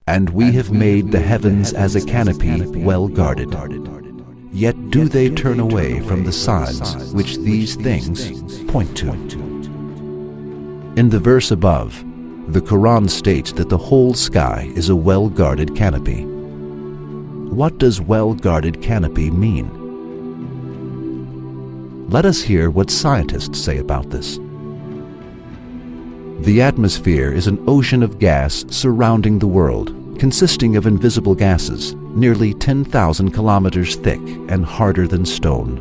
And we have made the heavens as a canopy well guarded. Yet do they turn away from the signs which these things point to. In the verse above, the Quran states that the whole sky is a well-guarded canopy. What does well-guarded canopy mean? Let us hear what scientists say about this. The atmosphere is an ocean of gas surrounding the world, consisting of invisible gases, nearly 10,000 kilometers thick and harder than stone.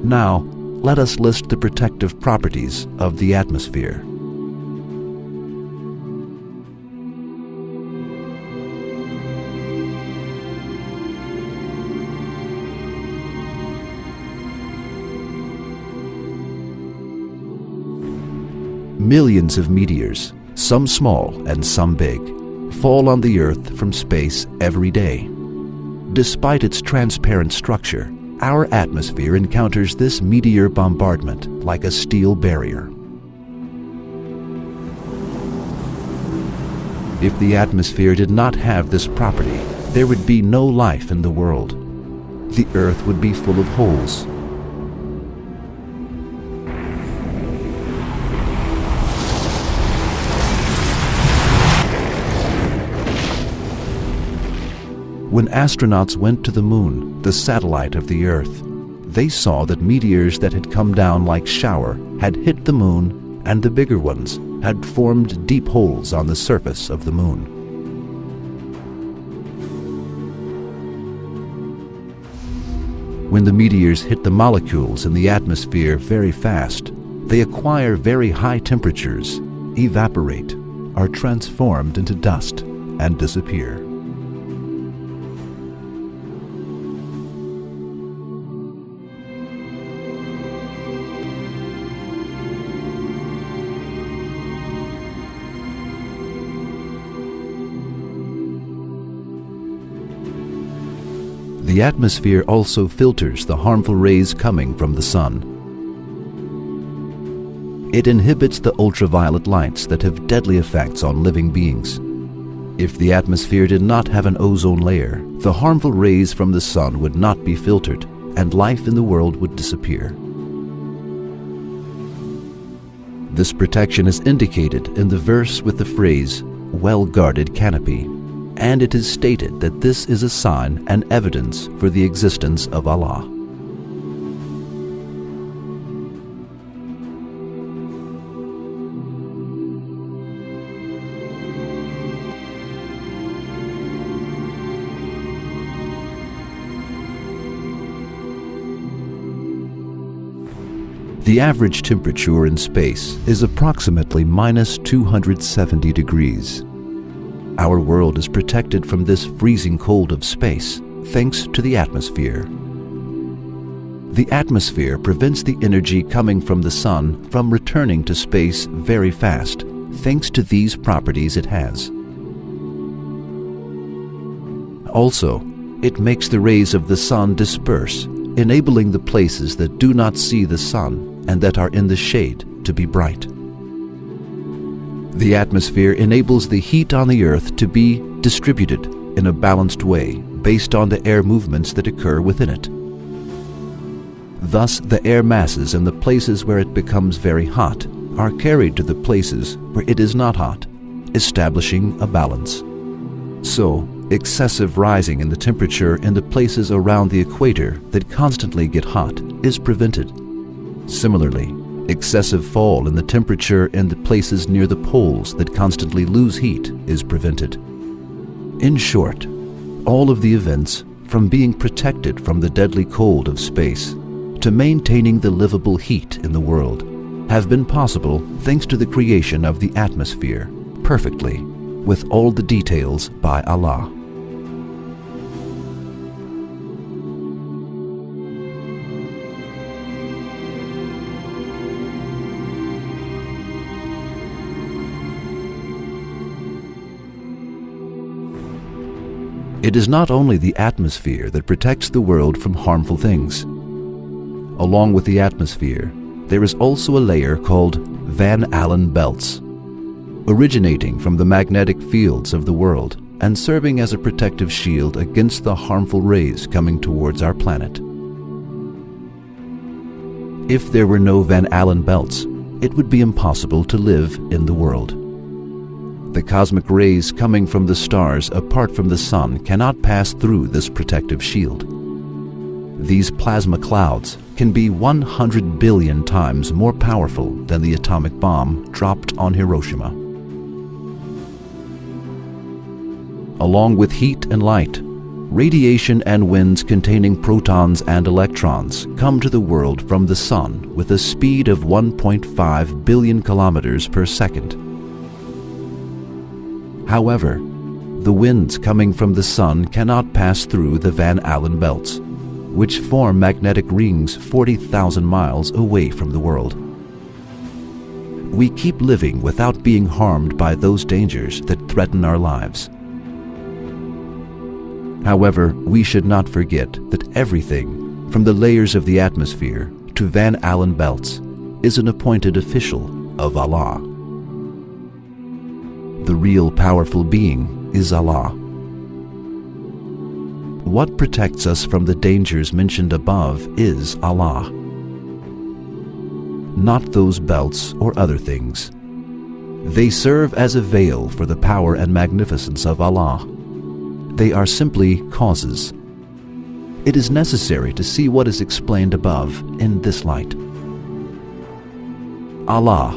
Now, let us list the protective properties of the atmosphere. Millions of meteors, some small and some big, fall on the Earth from space every day. Despite its transparent structure, our atmosphere encounters this meteor bombardment like a steel barrier. If the atmosphere did not have this property, there would be no life in the world. The Earth would be full of holes. When astronauts went to the Moon, the satellite of the Earth, they saw that meteors that had come down like shower had hit the Moon, and the bigger ones had formed deep holes on the surface of the Moon. When the meteors hit the molecules in the atmosphere very fast, they acquire very high temperatures, evaporate, are transformed into dust, and disappear. The atmosphere also filters the harmful rays coming from the sun. It inhibits the ultraviolet lights that have deadly effects on living beings. If the atmosphere did not have an ozone layer, the harmful rays from the sun would not be filtered, and life in the world would disappear. This protection is indicated in the verse with the phrase, well-guarded canopy. And it is stated that this is a sign and evidence for the existence of Allah. The average temperature in space is approximately -270 degrees. Our world is protected from this freezing cold of space thanks to the atmosphere. The atmosphere prevents the energy coming from the sun from returning to space very fast thanks to these properties it has. Also, it makes the rays of the sun disperse, enabling the places that do not see the sun and that are in the shade to be bright. The atmosphere enables the heat on the Earth to be distributed in a balanced way based on the air movements that occur within it. Thus, the air masses in the places where it becomes very hot are carried to the places where it is not hot, establishing a balance. So, excessive rising in the temperature in the places around the equator that constantly get hot is prevented. Similarly, excessive fall in the temperature in the places near the poles that constantly lose heat is prevented. In short, all of the events, from being protected from the deadly cold of space to maintaining the livable heat in the world, have been possible thanks to the creation of the atmosphere perfectly, with all the details by Allah. It is not only the atmosphere that protects the world from harmful things. Along with the atmosphere, there is also a layer called Van Allen belts. originating from the magnetic fields of the world and serving as a protective shield against the harmful rays coming towards our planet. If there were no Van Allen belts, it would be impossible to live in the world. The cosmic rays coming from the stars apart from the sun cannot pass through this protective shield. These plasma clouds can be 100 billion times more powerful than the atomic bomb dropped on Hiroshima. Along with heat and light, radiation and winds containing protons and electrons come to the world from the sun with a speed of 1.5 billion kilometers per second. However, the winds coming from the sun cannot pass through the Van Allen belts, which form magnetic rings 40,000 miles away from the world. We keep living without being harmed by those dangers that threaten our lives. However, we should not forget that everything, from the layers of the atmosphere to Van Allen belts, is an appointed official of Allah. The real powerful being is Allah. What protects us from the dangers mentioned above is Allah, not those belts or other things. They serve as a veil for the power and magnificence of Allah. They are simply causes. It is necessary to see what is explained above in this light. Allah,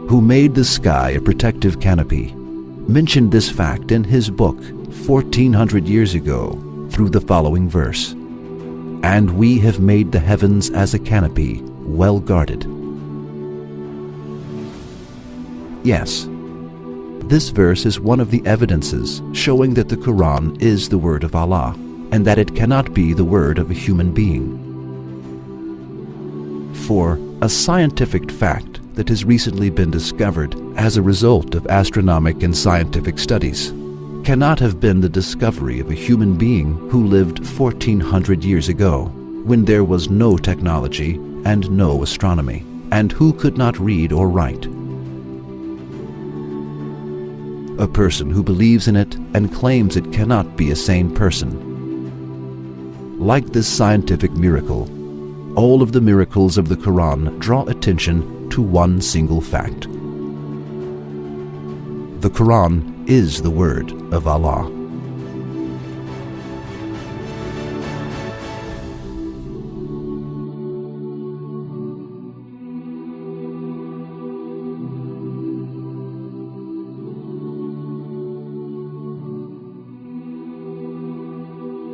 who made the sky a protective canopy, mentioned this fact in His book 1400 years ago through the following verse: "And we have made the heavens as a canopy, well guarded." Yes, this verse is one of the evidences showing that the Quran is the word of Allah and that it cannot be the word of a human being. For a scientific fact that has recently been discovered as a result of astronomical and scientific studies cannot have been the discovery of a human being who lived 1400 years ago, when there was no technology and no astronomy, and who could not read or write. A person who believes in it and claims it cannot be a sane person. Like this scientific miracle, all of the miracles of the Quran draw attention to one single fact. The Quran is the word of Allah.